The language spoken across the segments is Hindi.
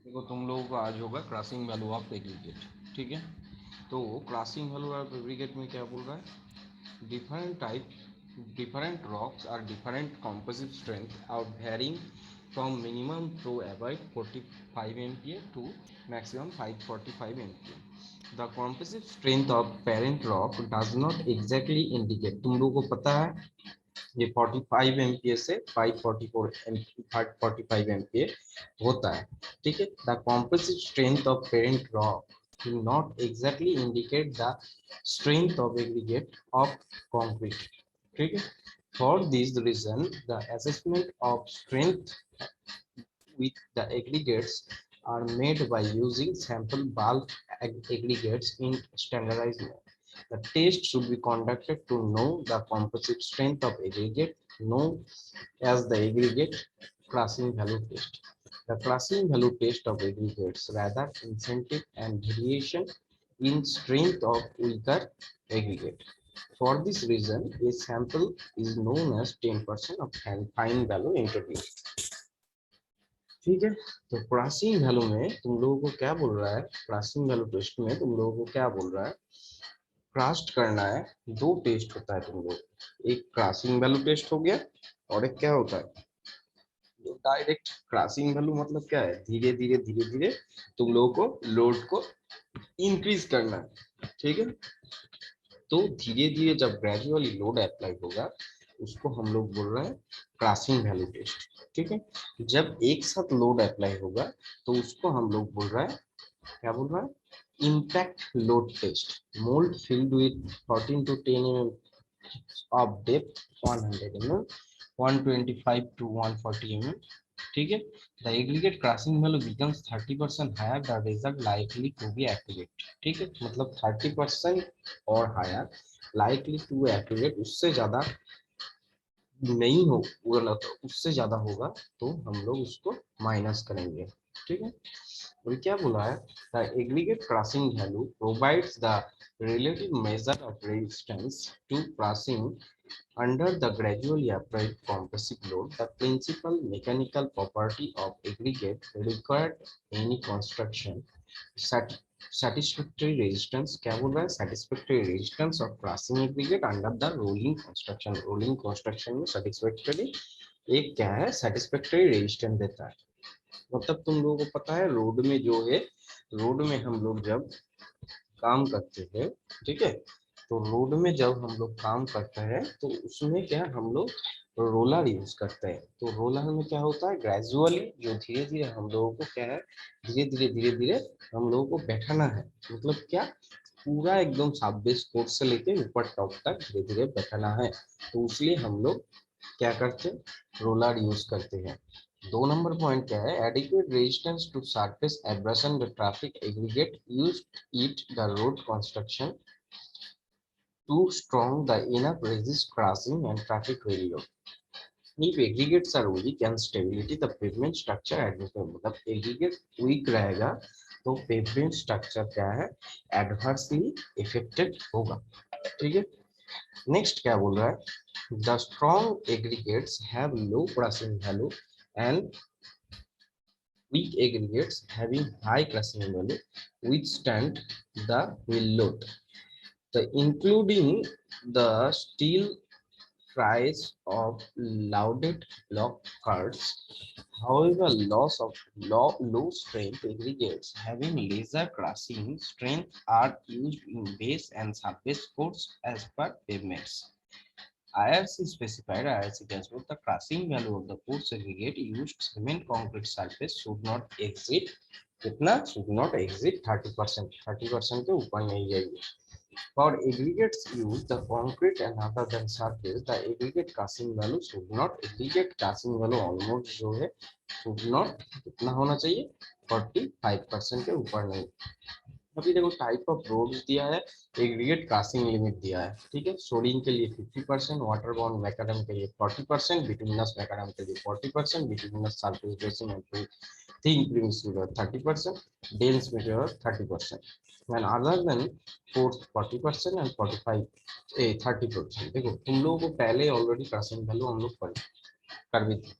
देखो तुम लोगों को आज होगा क्रॉसिंग वैल्यू ऑफ एग्रीगेट। ठीक है, तो क्रॉसिंग वैल्यू ऑफ एग्रीगेट में क्या बोल रहा है, different rocks are different composite strength are varying from minimum to about 45 MPa to maximum 545 MPa. The composite strength of parent rock does not exactly indicate, तुम लोगों को पता है ये 45 MPa से 545 MPa होता है। ठीक है, the composite strength of parent rock will not exactly indicate the strength of aggregate of concrete. ठीक है, for this reason the assessment of strength with the aggregates are made by using sample bulk aggregates in standardized manner. The test should be conducted to know the composite strength of aggregate, known as the aggregate classing value test. The classing value test of aggregates rather incentive and variation in strength of weaker aggregate. For this reason, a sample is known as 10% of fine value introduced. ठीक है, तो क्रॉसिंग वैल्यू में तुम लोगों को क्या बोल रहा है, क्रॉसिंग वैल्यू टेस्ट में तुम लोगों को क्या बोल रहा है, क्रॉस करना है। दो टेस्ट होता है तुम लोग, एक क्रॉसिंग वैल्यू टेस्ट हो गया और एक क्या होता है डायरेक्ट क्रॉसिंग वैल्यू। मतलब क्या है, धीरे धीरे धीरे धीरे तुम लोगों को लोड को इंक्रीज करना है। ठीक है, तो धीरे धीरे जब ग्रेजुअली लोड अप्लाई होगा उसको हम लोग बोल रहे हैं क्रॉसिंग वैल्यू टेस्ट। ठीक है, जब एक साथ लोड अप्लाई होगा तो उसको हम लोग बोल रहे हैं, क्या बोल रहा है, impact load test. Mould filled with 14 to 10 mm of depth, 100 mm, 125 to 140 mm. ठीक है, the aggregate crossing value becomes 30% higher, the result likely to be accurate. ठीक है, मतलब 30% और higher likely to accurate, उससे ज्यादा नहीं हो गलत, उससे ज्यादा होगा तो हम लोग उसको माइनस करेंगे। ठीक है, और क्या बोला है, the aggregate crossing value provides the relative measure of resistance to crossing under the gradually applied compressive load. The principal mechanical property of aggregate required any construction satisfactory resistance, क्या बोल रहा है, satisfactory resistance of crossing aggregate under the rolling construction। rolling construction में satisfactory एक क्या है, satisfactory resistance देता है। मतलब तुम लोगों को पता है रोड में जो है, रोड में हम लोग जब काम करते हैं, ठीक है, तो रोड में जब हम लोग काम करते हैं तो उसमें क्या हम लोग रोलर यूज करते हैं। तो रोलर में क्या होता है, ग्रेजुअली जो धीरे धीरे हम लोगों को क्या है, धीरे धीरे हम लोगों को बैठाना है। मतलब क्या, पूरा एकदम 26 कोट से लेके ऊपर टॉप तक धीरे धीरे बैठाना है, तो इसलिए हम लोग क्या करते हैं, रोलर यूज करते हैं। दो नंबर पॉइंट क्या है, adequate resistance to surface abrasion the traffic aggregate use it the road construction too strong, the enough resist crossing and traffic failure. If aggregates are weak and stability, the pavement structure adversely, मतलब aggregate weak रहेगा तो pavement structure क्या है, adversely affected होगा। ठीक है, next क्या बोल रहा है, the strong aggregates have low crossing value and weak aggregates having high crossing value withstand the wheel load. The including the steel price of loaded block cards. However, low strength aggregates having laser crushing strength are used in base and surface courts as per pavements. IRC specified IRC dashboard the crushing value of the course aggregate used cement concrete surface should not exceed कितना, should not exceed 30%। 30% के ऊपर नहीं जाइए। For aggregates use the concrete and other than surface, the aggregate casting value should not, aggregate casting value almost जो है should not कितना होना चाहिए, 45% के ऊपर नहीं। अभी देखो टाइप ऑफ रोड्स दिया है, एग्रीगेट कास्टिंग लिमिट दिया है। ठीक है, सोडियम के लिए 50%, वाटर बॉन्ड मैकाडम के लिए 40%, बिटुमिनस मैकाडम के लिए 40%, bituminous sulphate dressing and thin premix 30%, dense material 30%, and other than 40% and 30%। देखो तुम लोगों को पहले ऑलरेडी कास्टिंग वैल्यू हम लोग कर भी थे।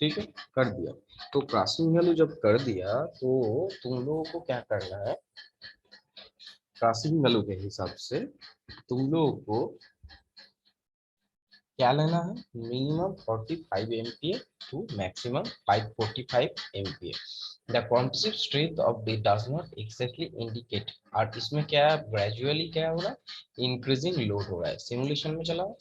ठीक है, कर दिया। तो क्रॉसिंग वैल्यू जब कर दिया तो तुम लोगों को क्या करना है, क्रॉसिंग वैल्यू के हिसाब से तुम लोगों को क्या लेना है, minimum 45 MPa to maximum 545 MPa. The quantitative strength of the does not exactly indicate, और इसमें क्या है, ग्रेजुअली क्या हो रहा है, इंक्रीजिंग लोड हो रहा है। सिमुलेशन में चलाओ,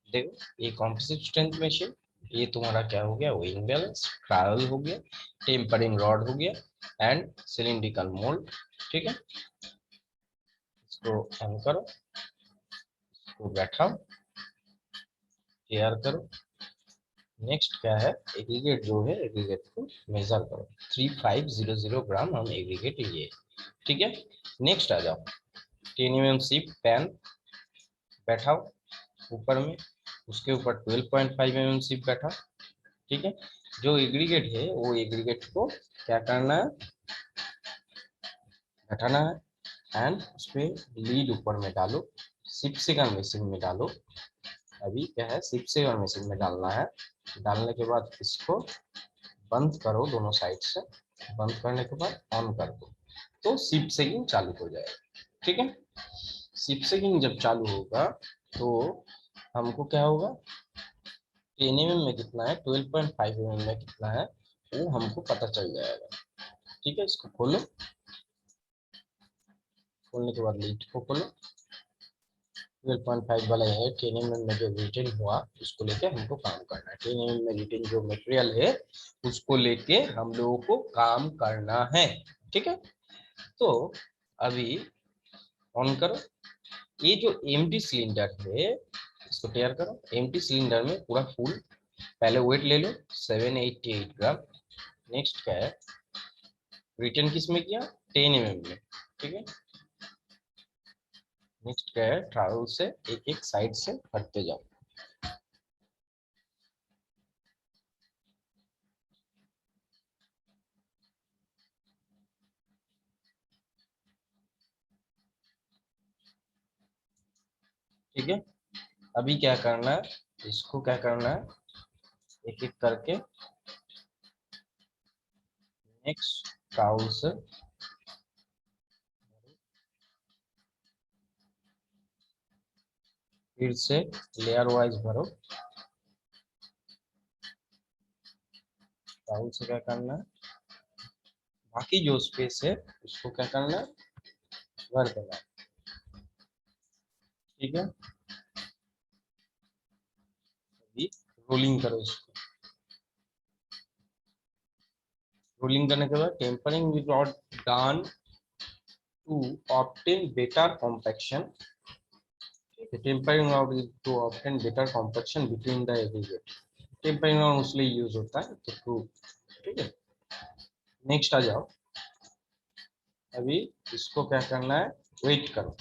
देखो ये कॉम्पोजिट स्ट्रेंथ मशीन, ये तुम्हारा क्या हो गया, विंग बैलेंस, ट्रायल हो गया, टेम्परिंग रॉड हो गया एंड सिलिंड्रिकल मोल्ड। ठीक है, इसको ऑन करो, इसको बैठाओ, तैयार करो। नेक्स्ट क्या है, एग्रीगेट जो है, एग्रीगेट को मेजर करो, 3500 ग्राम हम एग्रीगेट लिए। ठीक है, नेक्स्ट आ जाओ, 10 mm सीप पैन बैठाओ ऊपर में, उसके ऊपर 12.5 mm सीप बैठा। ठीक है, जो एग्रीगेट है वो एग्रीगेट को क्या करना है, बैठाना है एंड उस पर लीड ऊपर में डालो, सिप्सिगन मशीन में डालो। अभी क्या है, सिप्सिगन मशीन में डालना है। डालने के बाद इसको बंद करो दोनों साइड से, बंद करने के बाद ऑन कर दो, तो सिप सेगिंग चालू हो जाएगा। ठीक है, सिप सेगिंग जब चालू होगा तो हमको क्या होगा, 10 mm में कितना है, 12.5 mm में कितना है, वो हमको पता चल जाएगा। ठीक है, इसको खोलो, खोलने के बाद लीड को खोलो, 12.5 वाला है, 10 mm में जो रिटेन हुआ उसको लेके हमको काम करना है। 10 mm में रिटेन जो मटेरियल है उसको लेके हम लोगों को काम करना है। ठीक है, तो अभी ऑन करो, ये जो एम्प्टी सिलेंडर है इसको तैयार करो। एम्प्टी सिलेंडर में पूरा फुल, पहले वेट ले लो 788 ग्राम। नेक्स्ट क्या है, रिटर्न किस में किया, 10 mm में। ठीक है, नेक्स्ट क्या है, ट्रैवल से एक एक साइड से हटते जाओ। ठीक है, अभी क्या करना है, इसको क्या करना है, एक एक करके नेक्स्ट ट्रैवल से फिर से लेयर वाइज भरो। ट्रैवल से क्या करना है, बाकी जो स्पेस है उसको क्या करना है, भर देना है। ठीक है, अभी रोलिंग करो इसको, रोलिंग करने के बाद tempering with rod done to obtain better compaction. Tempering rod to obtain better compaction between the aggregate. Tempering rod उसलिए यूज होता है तो टू। ठीक है, नेक्स्ट आ जाओ, अभी इसको क्या करना है, वेट करो,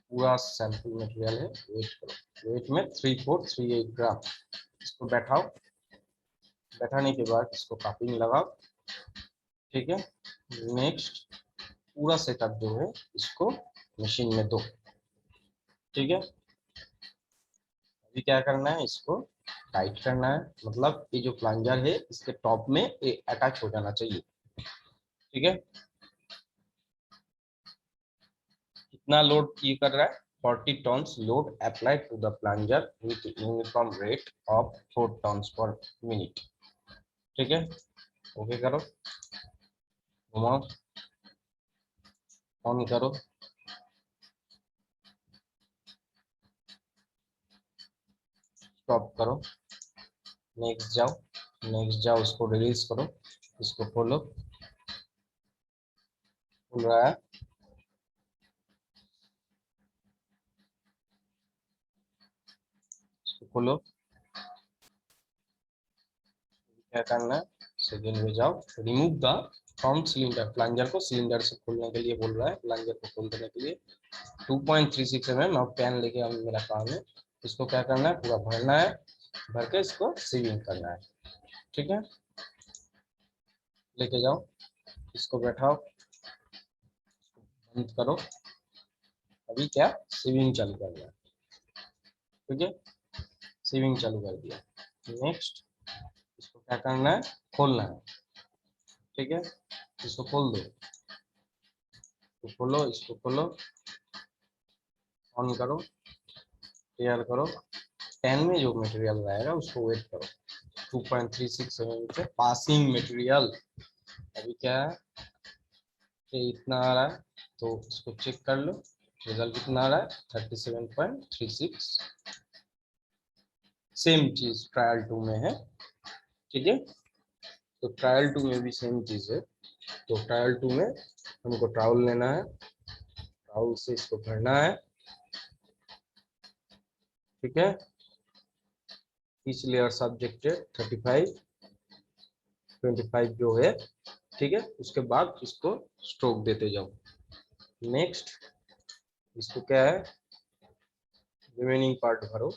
पूरा सैंपल मटेरियल है, वेट करो, वेट में 3438 ग्राम। इसको बैठाओ, बैठाने के बाद इसको कापिंग लगाओ। ठीक है, नेक्स्ट पूरा सेटअप जो है इसको मशीन में दो। ठीक है, अभी क्या करना है, इसको टाइट करना है, मतलब ये जो प्लंजर है इसके टॉप में ये अटैच हो जाना चाहिए। ठीक है, कितना लोड ये कर रहा है, 40 tons load applied to the plunger with uniform rate of 4 tons per minute। ठीक है, ओके करो, घुमाओ, ऑन करो, स्टॉप करो, नेक्स्ट जाओ, नेक्स्ट जाओ, इसको रिलीज करो, इसको खोलो, खुल रहा है, इसको खोलो, क्या करना है, सेकेंड में जाओ, remove the from cylinder, plunger को सिलेंडर से खोलने के लिए बोल रहा है, प्लंजर को खोल देने के लिए 2.36 mm अब पेन लेके हम मेरा काम है, इसको क्या करना है, पूरा भरना है, भर के इसको सीविंग करना है। ठीक है, लेके जाओ, इसको बैठाओ, बंद करो, अभी क्या सीविंग चालू करना है। ठीक है, सीविंग चालू कर दिया, नेक्स्ट क्या करना है, खोलना है। ठीक है, इसको खोल दो, तो खोलो, इसको खोलो, ऑन करो, क्लियर करो। 10 में जो मटेरियल रहेगा उसको वेट करो। 2.36 से पासिंग मटेरियल अभी क्या है कि इतना आ रहा है, तो इसको चेक कर लो, रिजल्ट कितना आ रहा है 37.36। सेम चीज ट्रायल 2 में है। ठीक है, तो ट्रायल 2 में भी सेम चीज है। तो ट्रायल 2 में हमको ट्राउल लेना है, ट्राउल से इसको भरना है। ठीक है, ईच लेयर सब्जेक्टेड 35, 25 जो है। ठीक है, उसके बाद इसको स्ट्रोक देते जाओ। नेक्स्ट, इसको क्या है, रिमेनिंग पार्ट भरो।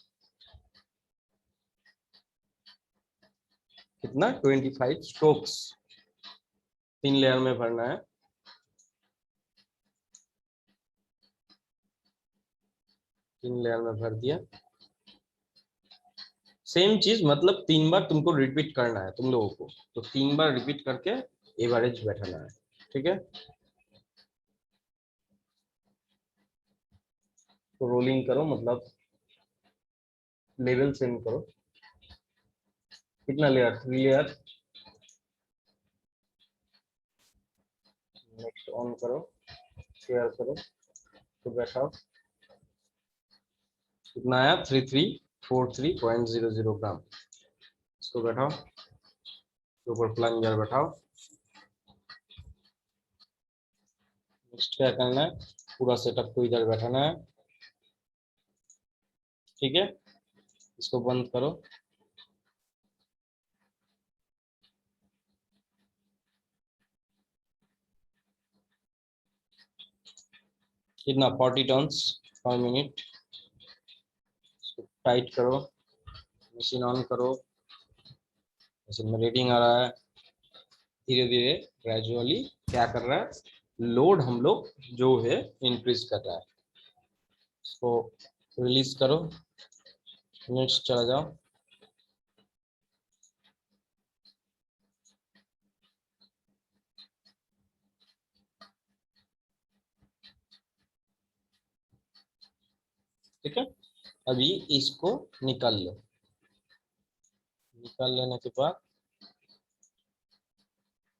कितना, 25 स्ट्रोक्स 3 लेयर में भरना है। तीन लेयर में भर दिया। सेम चीज, मतलब 3 बार तुमको रिपीट करना है तुम लोगों को, तो 3 बार रिपीट करके एवरेज बैठाना है। ठीक है, तो रोलिंग करो, मतलब लेवल सेम करो। कितना लेयर, 3 लेयर। नेक्स्ट ऑन करो, शेयर करो, तो बैठाओ। कितना आया, 3343.00 ग्राम। इसको बैठाओ, ऊपर प्लंजर बैठाओ। नेक्स्ट क्या करना है, पूरा सेटअप को इधर बैठाना है। ठीक है, इसको बंद करो। कितना, 40 टर्न्स पर मिनट। टाइट करो, मशीन ऑन करो। मशीन में रीडिंग आ रहा है, धीरे धीरे ग्रेजुअली क्या कर रहा है, लोड हम लोग जो है इंक्रीज कर रहा है। इसको रिलीज करो, नेक्स्ट चला जाओ। ठीक है, अभी इसको निकाल लो। निकाल लेने के बाद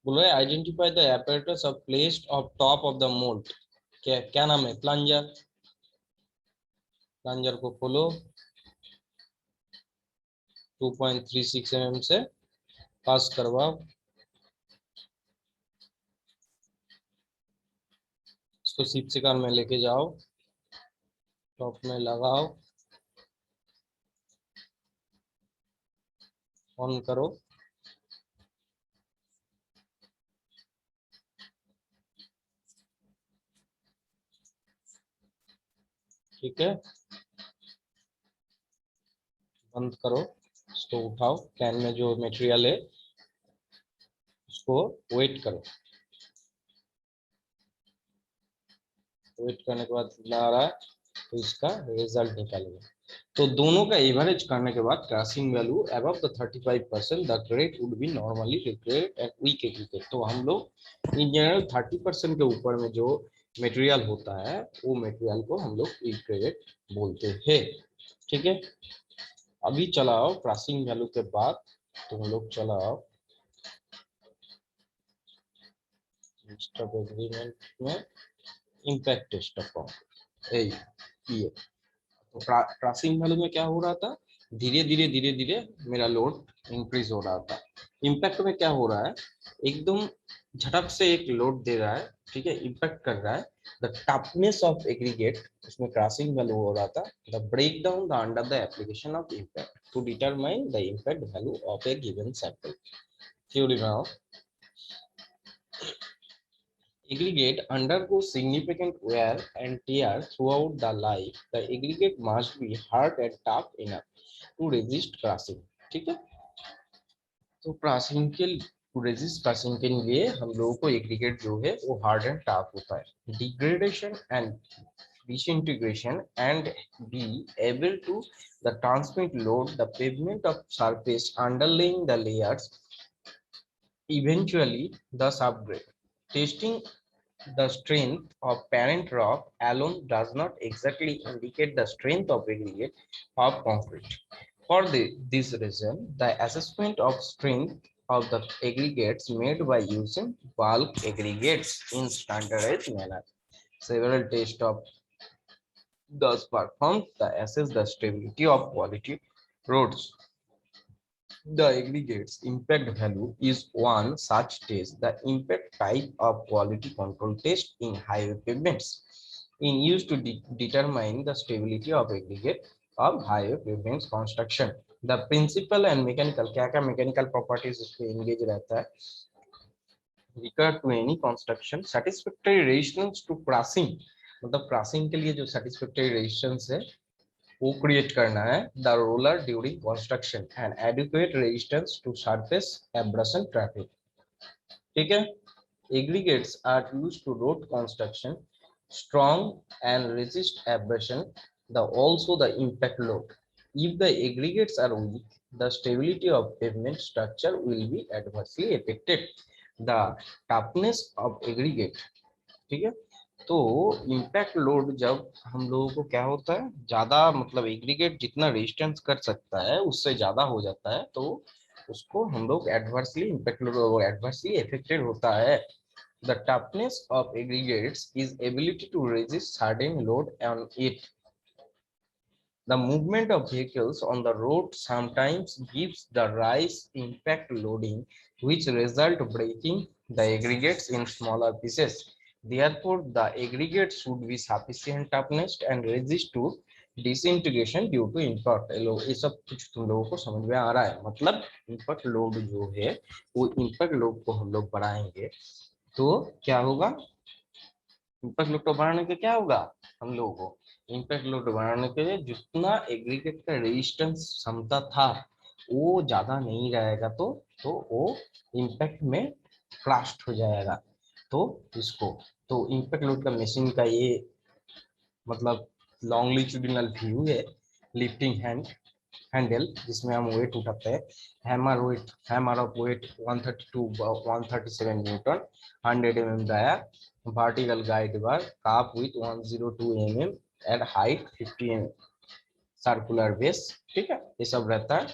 बोलो identify the apparatus of placed of top of the mold। क्या क्या नाम है, प्लंजर। प्लंजर को खोलो, 2.36 mm से पास करवाओ। इसको सीप से कार में लेके जाओ, टॉप में लगाओ, ऑन करो। ठीक है, बंद करो, इसको उठाओ। कैन में जो मटेरियल है उसको वेट करो। वेट करने के बाद कितना आ रहा है, तो इसका रिजल्ट निकालेंगे। तो दोनों का एवरेज करने के बाद crossing value above the 35% the grade would be normally declared at weak aggregate. तो हम लोग इन जनरल 30% के ऊपर में जो मटेरियल होता है वो मटेरियल को हम लोग वीक ग्रेड बोलते हैं। ठीक है, अभी चलाओ क्रॉसिंग वैल्यू के बाद तुम लोग चलाओ स्टॉप एग्रीमेंट में इम्पैक्ट टेस्ट ऑफ ये। तो क्रॉसिंग वैल्यू में क्या हो रहा था, धीरे धीरे मेरा लोड इंक्रीज हो रहा था। इम्पैक्ट में क्या हो रहा है, एकदम झटक से एक लोड दे रहा है। ठीक है, इम्पैक्ट कर रहा है। द टफनेस ऑफ एग्रीगेट, उसमें क्रॉसिंग वैल्यू हो रहा था the break down the under the application of impact to determine the impact value of a given sample. Theory में aggregate undergoes significant wear and tear throughout the life. The aggregate must be hard and tough enough to resist crushing। ठीक है, तो क्रशिंग के रेजिस्ट क्रशिंग के लिए हम लोगों को एग्रीगेट जो है वो हार्ड एंड टफ होता है। Degradation and disintegration and be able to the transmit load the pavement of surface underlying the layers eventually thus upgrade. Testing the strength of parent rock alone does not exactly indicate the strength of aggregate of concrete. For this reason, the assessment of strength of the aggregates made by using bulk aggregates in standardized manner. Several tests of thus performed to assess the stability of quality roads. The aggregates impact value is one such test. The impact type of quality control test in highway pavements in used to determine the stability of aggregate of highway pavements construction. The principal and mechanical क्या mechanical properties इसमें engage रहता है required to any construction satisfactory resistance to pressing मतलब pressing के लिए जो satisfactory resistance है वो क्रिएट करना है the roller during construction and adequate resistance to surface abrasion traffic. ठीक है, aggregates are used to road construction strong and resist abrasion the also the impact load. If the aggregates are weak, the stability of pavement structure will be adversely affected. The toughness of aggregate, ठीक है, तो इम्पैक्ट लोड जब हम लोगों को क्या होता है ज्यादा मतलब एग्रीगेट जितना रेजिस्टेंस कर सकता है उससे ज्यादा हो जाता है तो उसको हम लोग adversely impact load adversely affected होता है। The toughness of aggregates is ability to resist certain load on it. The movement of vehicles on the road sometimes gives the rise impact loading, which result breaking the aggregates in smaller pieces. Therefore, the aggregate should be sufficient toughness and resist to disintegration due to impact. ये सब कुछ तुम लोगों को समझ में आ रहा है, मतलब इम्पैक्ट लोड जो है वो इम्पैक्ट लोड को हम लोग बढ़ाएंगे तो क्या होगा, इम्पैक्ट लोड को बढ़ाने के क्या होगा हम लोगों को इम्पैक्ट लोड बढ़ाने के लिए जितना एग्रीगेट का रेजिस्टेंस क्षमता था वो ज्यादा नहीं रहेगा तो वो इम्पैक्ट में क्रास्ट हो जाएगा। तो इसको तो इम्पैक्ट लोड का मशीन का ये मतलब लॉन्गिट्यूडिनल व्यू है। लिफ्टिंग हैंडल जिसमें हम वेट उठाते हैं, hammer of weight 132 137 newton, 100 mm dia, vertical guide bar, cap with 102 mm and height 50 mm, circular base, ठीक है, ये सब रहता है।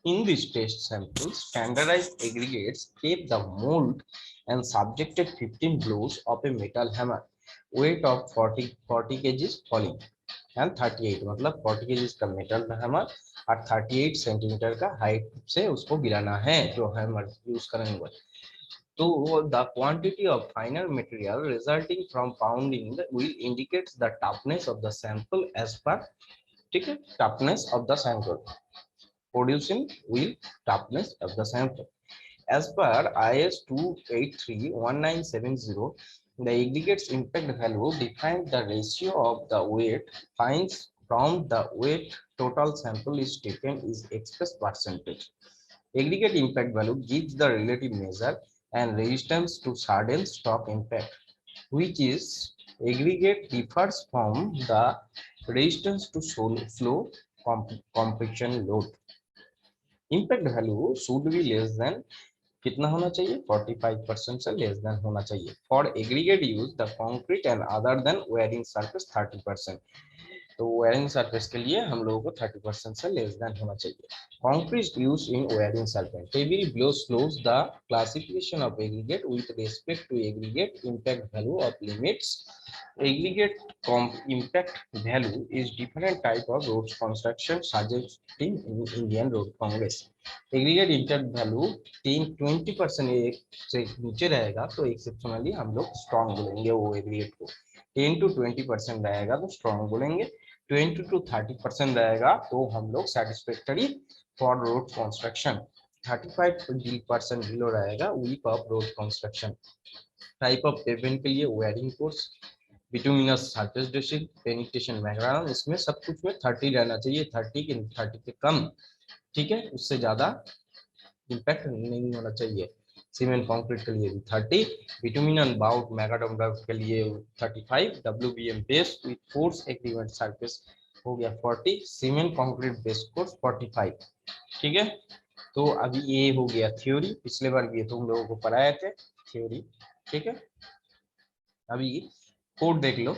In this test sample, standardized aggregates kept the mold and subjected 15 blows of a metal hammer, weight of 40 kgs falling and 38 मतलब 40 kgs का मेटल हैमर और 38 सेंटीमीटर का हाइट से उसको गिराना है जो हैमर यूज करेंगे। So the quantity of final material resulting from pounding will indicate the toughness of the sample as per toughness of the sample. Producing will toughness of the sample. As per IS 283-1970, the aggregate's impact value defines the ratio of the weight finds from the weight total sample is taken is expressed percentage. Aggregate impact value gives the relative measure and resistance to sudden shock impact, which is aggregate differs from the resistance to flow compression load. Impact value should be less than कितना होना चाहिए 45% से लेस देन होना चाहिए। For aggregate use the concrete and other than wearing surface 30%। तो वेयरिंग सरफेस के लिए हम लोगों को 30% से लेस देन होना चाहिए। Concrete use in wearing surface table below shows the classification of aggregate with respect to aggregate impact value of limits। aggregate impact value is different type of road construction suggesting in Indian Road Congress। Aggregate impact value 10-20% से नीचे रहेगा तो एक्सेप्शनली हम लोग स्ट्रॉन्ग बोलेंगे वो एग्रीगेट को। 10-20% रहेगा तो स्ट्रॉन्ग बोलेंगे, 20-30% रहेगा तो हम लोग satisfactory for road construction, 35% below रहेगा weak of road construction. Type of pavement के लिए wearing course, bituminous surface dressing, penetration macadam, इसमें सब कुछ में 30 रहना चाहिए, 30 के कम, ठीक है, उससे ज्यादा इम्पैक्ट नहीं होना चाहिए। सीमेंट कंक्रीट के लिए भी 30, बिटुमिनन बाउट मैगाडम के लिए 35, WBM base with force agreement surface हो गया 40, सीमेंट कंक्रीट बेस कोर्स 45, ठीक है। तो अभी ये हो गया थ्योरी, पिछले बार भी ये तुम लोगों को पढ़ाए थे थ्योरी, ठीक है। अभी कोड देख लो,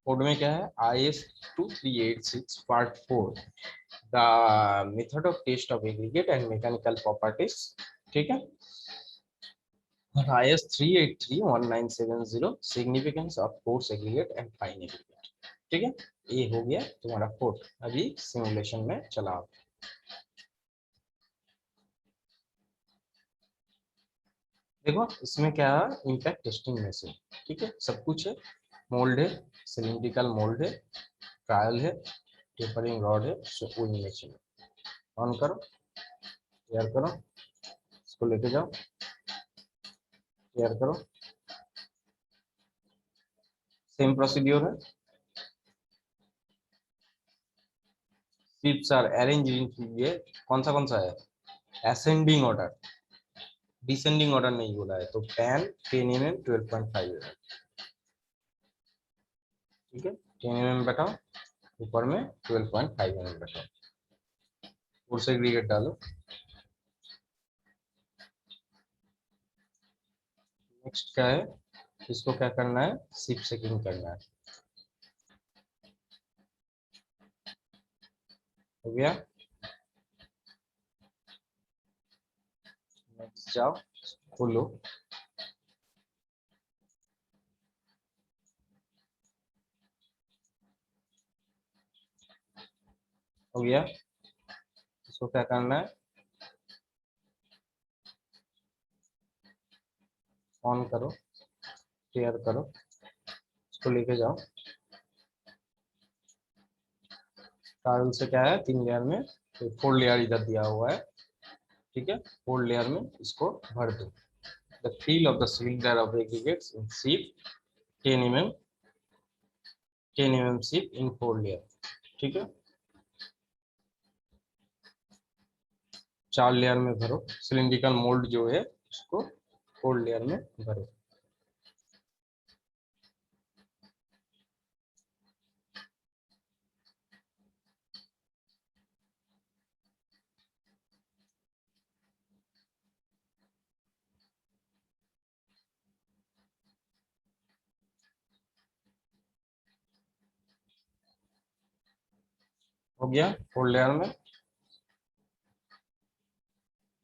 कोड में क्या है, IS 2386 part 4, the method of test of aggregate and mechanical properties, ठीक है। IS 3831970 significance of course aggregate and fine aggregate, ठीक है। ये हो गया तुम्हारा कोड, अभी सिमुलेशन में चलाओ। देखो इसमें क्या है, इम्पैक्ट टेस्टिंग मशीन, ठीक है, सब कुछ है, मोल्ड है, सिलिंड्रिकल मोल्ड है, ट्रायल है, टेपरिंग रॉड है, स्पूलिंग मशीन। ऑन करो, क्लियर करो, इसको लेके जाओ, क्लियर करो, सेम प्रोसीड्योर है। शिप्स आर अरेंज इन, ये कौन सा है, असेंडिंग ऑर्डर, डिसेंडिंग ऑर्डर नहीं बोला है, तो 10 mm 12.5 mm, ठीक है। 10 mm बैठाओ, ऊपर में 12.5 mm बैठाओ, फोर्स एग्रीगेट डालो। नेक्स्ट क्या है, इसको क्या करना है, शिप सेकिंग करना है, हो गया। नेक्स्ट जाओ, खोलो, हो गया। इसको क्या करना है, ऑन करो, क्लियर करो, इसको लेके जाओ। ट्रायल से क्या है, 3 लेयर में, तो 4 लेयर इधर दिया हुआ है, ठीक है। 4 लेयर में इसको भर दो। The feel of the cylinder of aggregates in sieve 10 mm, 10 mm सीप इन 4 लेयर, ठीक है। 4 लेयर में भरो, सिलिंड्रिकल मोल्ड जो है उसको 4 लेयर में भरो। हो गया 4 लेयर में।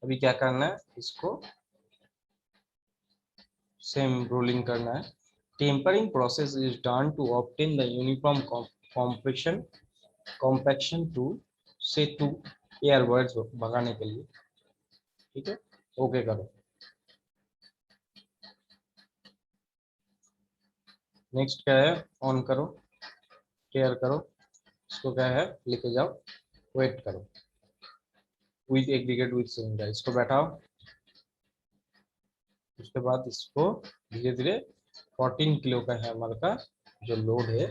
अभी क्या करना है, इसको सेम रोलिंग करना है। Tempering process is done to obtain the uniform compaction, compaction to say to air words भगाने के लिए, ठीक है। ओके करो। नेक्स्ट क्या है, ऑन करो, क्लियर करो, इसको क्या है, लेके जाओ, वेट करो, विथ एग्रीगेट विथ सिलेंडर, इसको बैठाओ। उसके बाद इसको धीरे धीरे 14 किलो का हैमर का जो लोड है,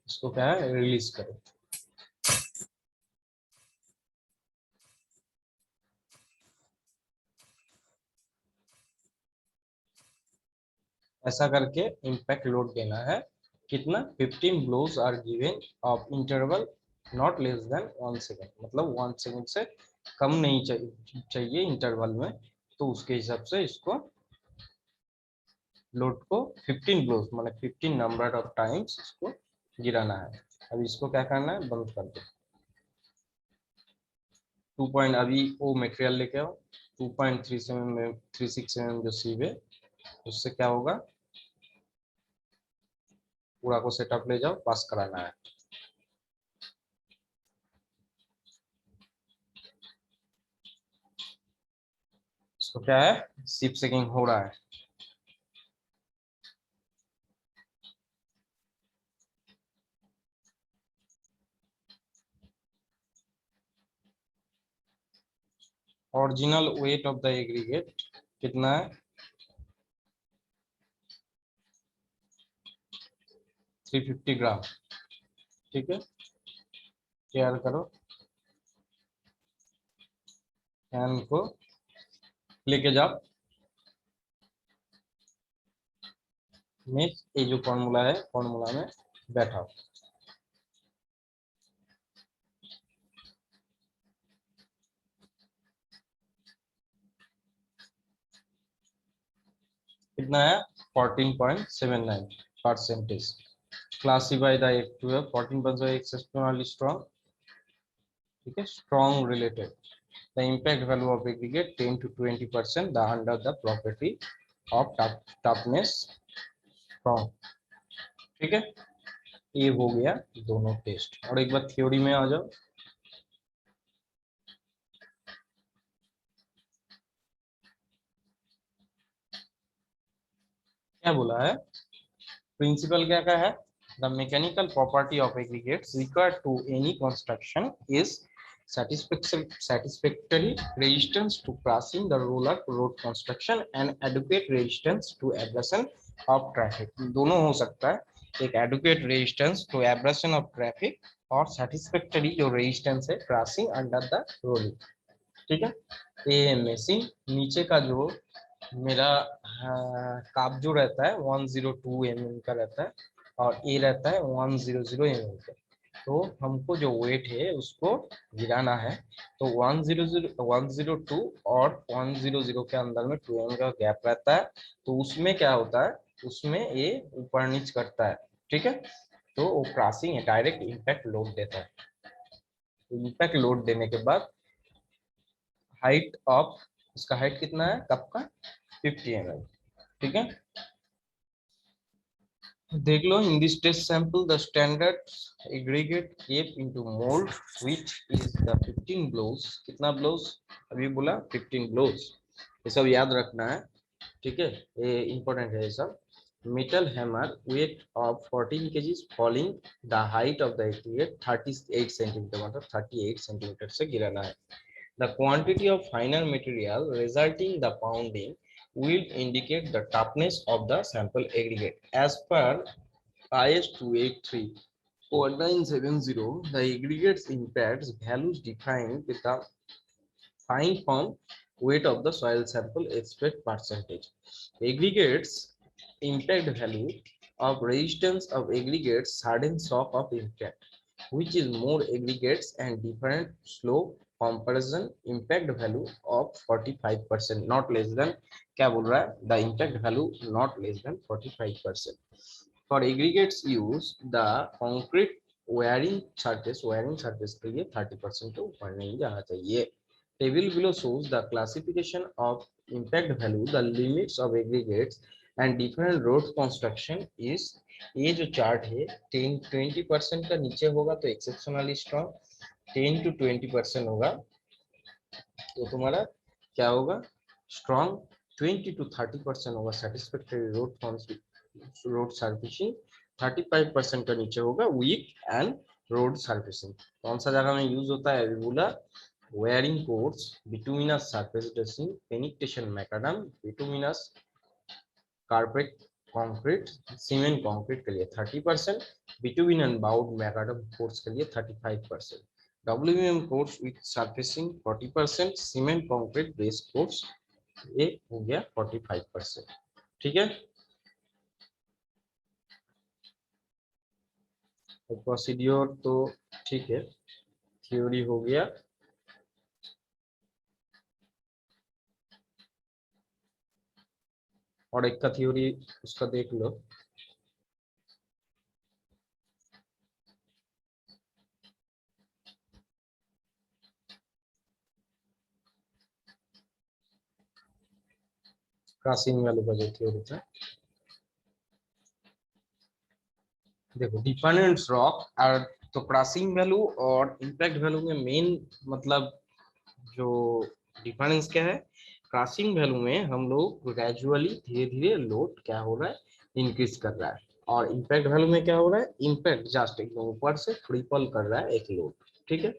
इसको क्या है, रिलीज करो। ऐसा करके इम्पैक्ट लोड देना है। कितना, 15 blows are given of interval not less than 1 second, मतलब 1 सेकेंड से कम नहीं चाहिए इंटरवल में, तो उसके हिसाब से इसको लोड को 15 ब्लोज माने 15 नंबर ऑफ टाइम्स इसको गिराना है। अब इसको क्या करना है, बंद कर दो। 2 पॉइंट, अभी वो मटेरियल लेके आओ, 2.37 में 36 mm जो सीव है, उससे क्या होगा, पूरा को सेटअप ले जाओ, पास कराना है। इसको क्या है, सिप सेकिंग हो रहा है। Original weight of the aggregate कितना है, 350 ग्राम, ठीक है। तैयार करो, फैन को लेके जाओ, नेक्स्ट ये जो फॉर्मूला है, फॉर्मूला में बैठाओ। कितना है 14.79%. क्लासिफाई द एक टू 14.8 एक्सेप्शनली स्ट्रॉन्ग, ठीक है, strong related. The impact value of aggregate 10 to 20% the under the property of toughness strong. ठीक है, ये हो गया दोनों टेस्ट. और एक बार थ्योरी में आ जाओ. क्या बोला है, प्रिंसिपल क्या का है, the mechanical property of aggregates required to any construction is satisfactory resistance to crossing the roller road construction and adequate resistance to abrasion of traffic. दोनों हो सकता है, एक adequate resistance to abrasion of traffic और satisfactory जो resistance है crossing under the rolling. ठीक है, ये मशीन नीचे का जो मेरा काप जो रहता है 102 mm का रहता है और ए रहता है 100 mm का. तो हमको जो वेट है उसको गिराना है. तो 102 और 100 के अंदर में 2 mm का गैप रहता है. तो उसमें क्या होता है, उसमें ये ऊपर नीच करता है. ठीक है, तो वो क्रॉसिंग है, डायरेक्ट इम्पैक्ट लोड देता है. इम्पैक्ट लोड देने के बाद हाइट ऑफ, इसका हाइट कितना है कप का 50 mm. ठीक है, देख लो. In this test sample the standard aggregate kept into mould which is the 15 blows. कितना ब्लोज अभी बोला 15 ब्लोज. ये सब याद रखना है. ठीक है, ये इंपॉर्टेंट है ये सब. metal hammer weight of 14 kgs falling the height of the aggregate 38 centimeter, मतलब 38 सेंटीमीटर से गिराना है. The quantity of finer material resulting the pounding will indicate the toughness of the sample aggregate. As per IS 283/1970, the aggregate's impact values defined with the fine form weight of the soil sample expect percentage. Aggregates impact value of resistance of aggregates sudden shock of impact, which is more aggregates and different slope comparison impact value of 45%, not less than. क्या बोल रहा है, the impact value not less than 45%. For aggregates use the concrete wearing surface के लिए 30% तो ऊपर नहीं जाना चाहिए. Table below shows the classification of impact value, the limits of aggregates and different road construction is. ये जो चार्ट है 10-20% का नीचे होगा तो एक्सेप्शनली स्ट्रॉन्ग, 10 to 20% होगा तो तुम्हारा क्या होगा स्ट्रॉन्ग, 20 to 30% होगा सेटिस्फैक्टरी रोड सर्फिसिंग, 35% का नीचे होगा वीक एंड रोड सर्फिसिंग. कौन सा जगह में यूज होता है, बोला wearing coats, bituminous surface dressing, penetration macadam, bituminous carpet concrete, cement concrete के लिए 30%, bituminous bound macadam coats के लिए 35%, WM coats with surfacing 40%, cement concrete base coats ये हो गया 45%. ठीक है, तो प्रोसीड्योर तो ठीक है, थ्योरी हो गया. और एक का थ्योरी उसका देख लो. क्रॉसिंग वाले का जो थ्योरी था, देखो डिपेंडेंट रॉक और तो क्रॉसिंग वैल्यू और इम्पैक्ट वैल्यू में मेन मतलब जो डिफरेंस क्या है, क्रॉसिंग वैल्यू में हम लोग ग्रेजुअली धीरे धीरे लोड क्या हो रहा है इंक्रीज कर रहा है और इम्पैक्ट वैल्यू में क्या हो रहा है, इम्पैक्ट जस्ट एकदम ऊपर से ट्रिपल कर रहा है एक लोड. ठीक है,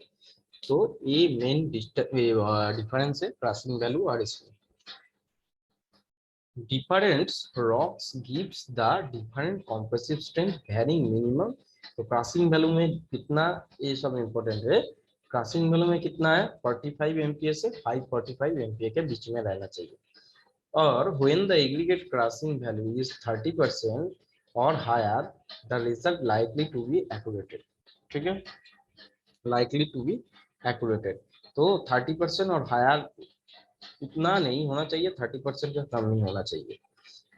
तो ये मेन डिफरेंस है क्रॉसिंग वैल्यू और इसमें. Different rocks gives the different compressive strength varying minimum. तो क्रॉसिंग वैल्यू में कितना, ये सब इम्पोर्टेंट है. क्रॉसिंग वैल्यू में कितना है 45 MPa से 545 MPa के बीच में रहना चाहिए. और when the aggregate crossing value is 30% or higher, the result likely to be accurate. ठीक है, likely to be accurate. तो 30% और हायर उतना नहीं होना चाहिए, 30% का कम नहीं होना चाहिए.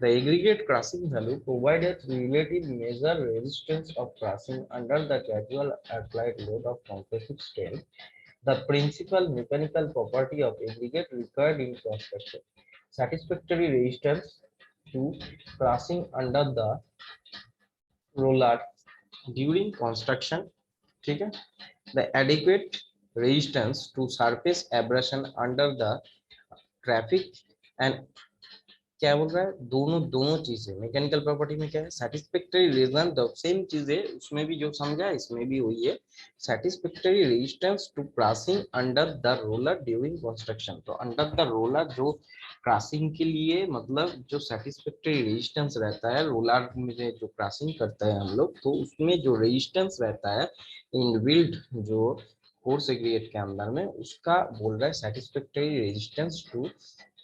The aggregate crossing value provides relative measure resistance of crossing under the gradual applied load of compressive strain. The principal mechanical property of aggregate required in construction. Satisfactory resistance to crossing under the roller during construction. ठीक है? The adequate resistance to surface abrasion under the traffic and क्या बोल रहा है, दोनों दोनों चीजें मैकेनिकल प्रॉपर्टी में क्या है, सेटिस्फैक्टरी रिजल्ट सेम चीज है, उसमें भी जो समझा इसमें भी वही है, satisfactory resistance to crossing under the roller during construction. तो अंडर द रोलर जो क्रॉसिंग के लिए मतलब जो सेटिस्फैक्टरी रेजिस्टेंस रहता है रोलर में जो क्रॉसिंग करता है हम लोग, तो उसमें जो रेजिस्टेंस रहता है इनबिल्ट जो फोर्स एग्रीगेट के अंदर में, उसका बोल रहा है satisfactory resistance to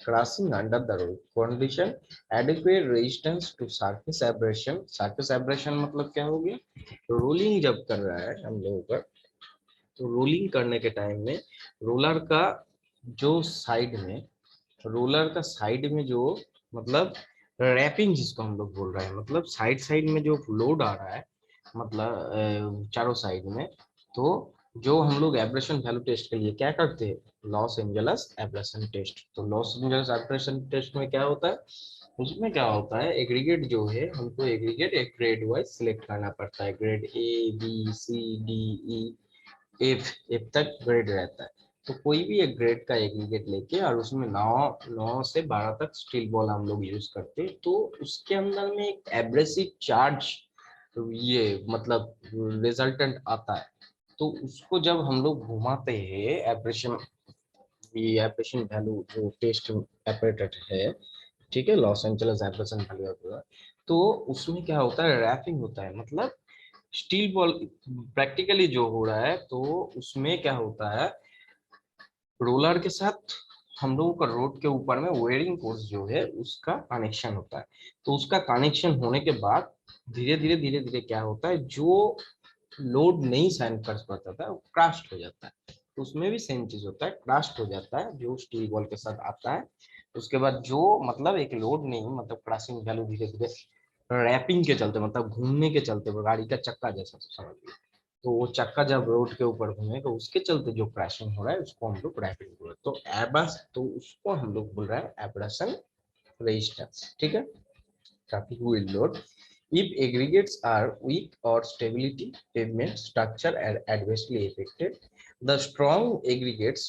crossing under the road condition, adequate resistance to surface abrasion। surface abrasion मतलब क्या हो गया, रोलिंग जब कर रहा है हम लोगों का, तो रोलिंग करने के टाइम में रोलर का जो साइड में, रोलर का साइड में जो मतलब रैपिंग जिसको हम लोग बोल रहे हैं, मतलब साइड साइड में जो लोड आ रहा है, मतलब चारों साइड में, तो जो हम लोग एब्रेशन वैल्यू टेस्ट के लिए क्या करते हैं, लॉस एंजलस एब्रेशन टेस्ट। तो लॉस एंजलस एब्रेशन टेस्ट में क्या होता है, उसमें क्या होता है, एग्रीगेट जो है हमको एग्रीगेट एक ग्रेड वाइज सिलेक्ट करना पड़ता है, grade A B C D E F, F तक ग्रेड रहता है। तो कोई भी एक ग्रेड का एग्रीगेट लेके और उसमें 9 से 12 तक स्टील बॉल हम लोग यूज करते हैं, तो उसके अंदर में एक एब्रेसिव चार्ज ये मतलब रिजल्टेंट आता है। तो उसको जब हम लोग घुमाते हैं एब्रेशन, ये एब्रेशन वैल्यू जो टेस्ट एपरेटर है, ठीक है, लॉस एंजलस एब्रेशन वैल्यू, तो उसमें क्या होता है, रैपिंग होता है, मतलब स्टील बॉल प्रैक्टिकली जो हो रहा है, तो उसमें क्या होता है, रोलर के साथ हम लोगों का रोड के ऊपर में वेयरिंग फोर्स जो है उसका कनेक्शन होता है। तो उसका कनेक्शन होने के बाद धीरे धीरे क्या होता है, जो लोड नहीं सहन कर पाता था वो क्रैश हो जाता है। तो उसमें भी सेम चीज होता है, क्रैश हो जाता है जो स्टील बॉल के साथ आता है। उसके बाद जो मतलब एक लोड नहीं, मतलब क्रैशिंग वैल्यू धीरे धीरे रैपिंग के चलते, मतलब घूमने के चलते, वो गाड़ी का चक्का जैसा समझ लीजिए, तो वो चक्का जब रोड के ऊपर घूमेगा उसके चलते जो क्रैशिंग हो रहा है उसको हम लोग रैपिंग बोल रहे हैं। तो एबस, तो उसको हम लोग बोल रहे हैं एब्रेशन रेजिस्टेंस, ठीक है, traffic will load. If aggregates are weak or stability, pavement structure are adversely affected. The strong aggregates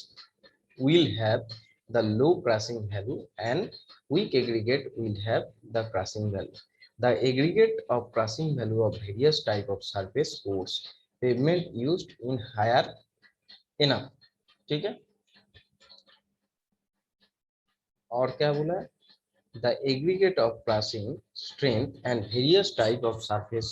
will have the low crossing value and weak aggregate will have the crossing value. The aggregate of crossing value of various type of surface force pavement used in higher enough, ठीक है। और क्या बोला है, the aggregate of crossing strength and various type of surface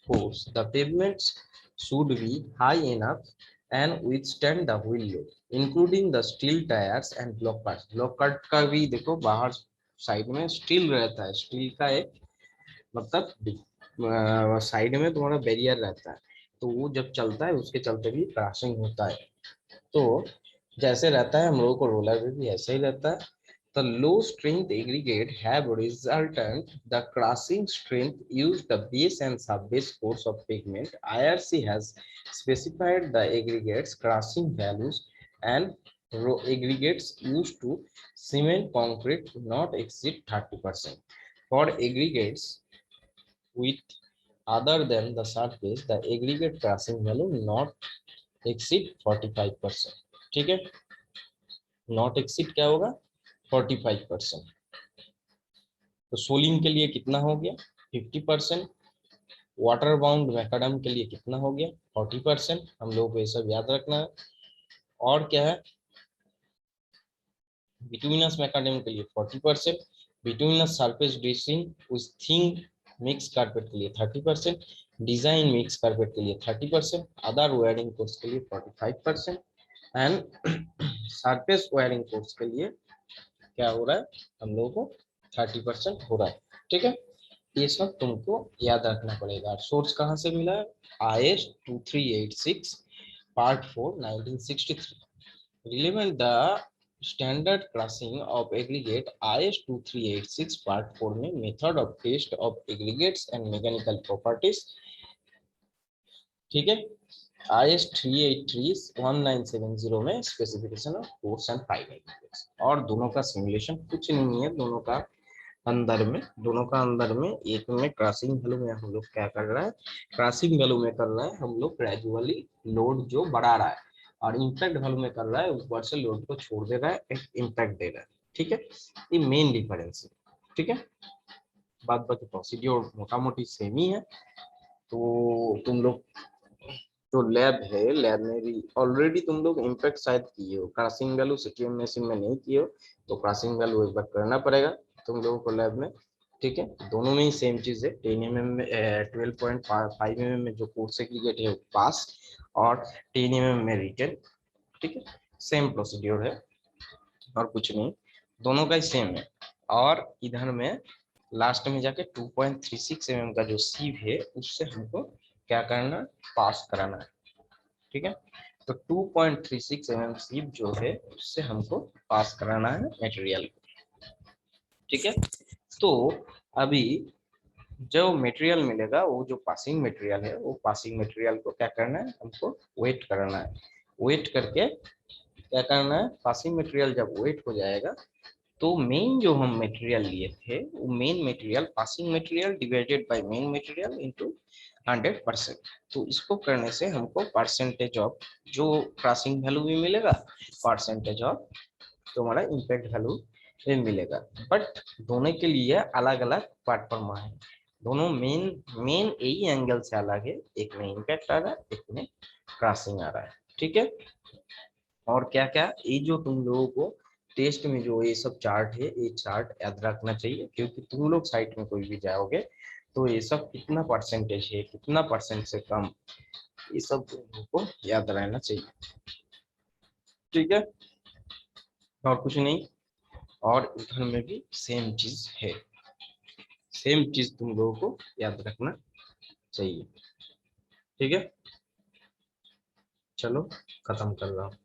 force, the pavements should be high enough and withstand the wheel load, including the steel tires and block parts। block part का भी देखो बाहर साइड में स्टील रहता है, स्टील का एक मतलब साइड में तुम्हारा बैरियर रहता है, तो वो जब चलता है उसके चलते भी क्रैशिंग होता है। तो जैसे रहता है हम लोगों को रोलर में भी ऐसे ही रहता है। The low strength aggregate have resultant the crossing strength used the base and sub-base force of pavement. IRC has specified the aggregates crossing values and row aggregates used to cement concrete not exceed 30%. For aggregates with other than the surface, the aggregate crossing value not exceed 45%, ठीक है, नॉट एक्सीड क्या होगा 45%। तो सोलिंग के लिए कितना हो गया 50%, वाटर बाउंड मैकाडम के लिए कितना हो गया 40%। हम लोगों को ये सब याद रखना है। और क्या है, बिटुमिनस मैकाडम के लिए 40%, बिटुमिनस सरफेस ड्रेसिंग उस थिन मिक्स कारपेट के लिए 30%, डिजाइन मिक्स कारपेट के लिए 30%, अदर वायरिंग कोर्स के लिए 45% एंड सरफेस वायरिंग कोर्स के लिए क्या हो रहा है, हम लोगों को 30% हो रहा है, ठीक है। ये सब तुमको याद रखना पड़ेगा। सोर्स कहाँ से मिला है, IS 2386 part 4 1963। Relevant the standard classing of aggregate IS 2386 part 4 में method of test of aggregates and mechanical properties, ठीक है। IS 383-1970 में specification of force and five aggregates, और दोनों का सिमुलेशन कुछ नहीं है, दोनों का अंदर में एक में क्रॉसिंग वैल्यू में हम लोग क्या कर रहा है, क्रॉसिंग वैल्यू में कर रहा है हम लोग ग्रेजुअली लोड जो बढ़ा रहा है, और इम्पैक्ट वैल्यू में कर रहा है ऊपर से लोड को छोड़ दे रहा है, एक इम्पैक्ट दे रहा है, ठीक है। ये मेन डिफरेंस है, ठीक है। बात बाकी प्रोसीड्योर मोटा मोटी सेम ही है। तो तुम लोग जो लैब है, लैब में भी ऑलरेडी तुम लोग इम्पैक्ट शायद किए हो, क्रॉसिंग वैल्यू सीटीएम मशीन में नहीं किए हो, तो क्रॉसिंग वैल्यू एक बार करना पड़ेगा तुम लोगों को लैब में, ठीक है। दोनों में ही सेम चीज है, 10 mm में 12.5 mm में जो कोर्स एग्रीगेट है वो पास, और 10 mm में रिटर्न, ठीक है। सेम प्रोसीड्योर है और कुछ नहीं, दोनों का ही सेम है। और इधर में लास्ट में जाके 2.36 mm का जो सीव है उससे हमको क्या करना, पास कराना है, ठीक है। तो 2.36 mm सीव जो है उससे हमको पास कराना है मटेरियल को, ठीक है। तो अभी जो मटेरियल मिलेगा, वो जो पासिंग मटेरियल है, वो पासिंग मटेरियल को क्या करना है, हमको वेट करना है। वेट करके क्या करना है, पासिंग मटेरियल जब वेट हो जाएगा तो मेन जो हम मटेरियल लिए थे, वो main material passing material divided by main material into 100%। तो इसको करने से हमको परसेंटेज ऑफ जो क्रॉसिंग वैल्यू भी मिलेगा, परसेंटेज ऑफ तो हमारा इम्पैक्ट वैल्यू भी मिलेगा। बट दोनों के लिए अलग अलग प्लेटफॉर्म है, दोनों मेन मेन यही एंगल से अलग है, एक में इम्पैक्ट आ रहा है, एक में क्रॉसिंग आ रहा है, ठीक है। और क्या क्या ये जो तुम लोगों को टेस्ट में जो ये सब चार्ट है, ये चार्ट याद रखना चाहिए, क्योंकि तुम लोग साइट में कोई भी जाओगे तो ये सब कितना परसेंटेज है, कितना परसेंट से कम, ये सब तुम लोगों को याद रहना चाहिए, ठीक है। और कुछ नहीं, और उधर में भी सेम चीज है, सेम चीज तुम लोगों को याद रखना चाहिए, ठीक है। चलो खत्म कर रहा हूँ।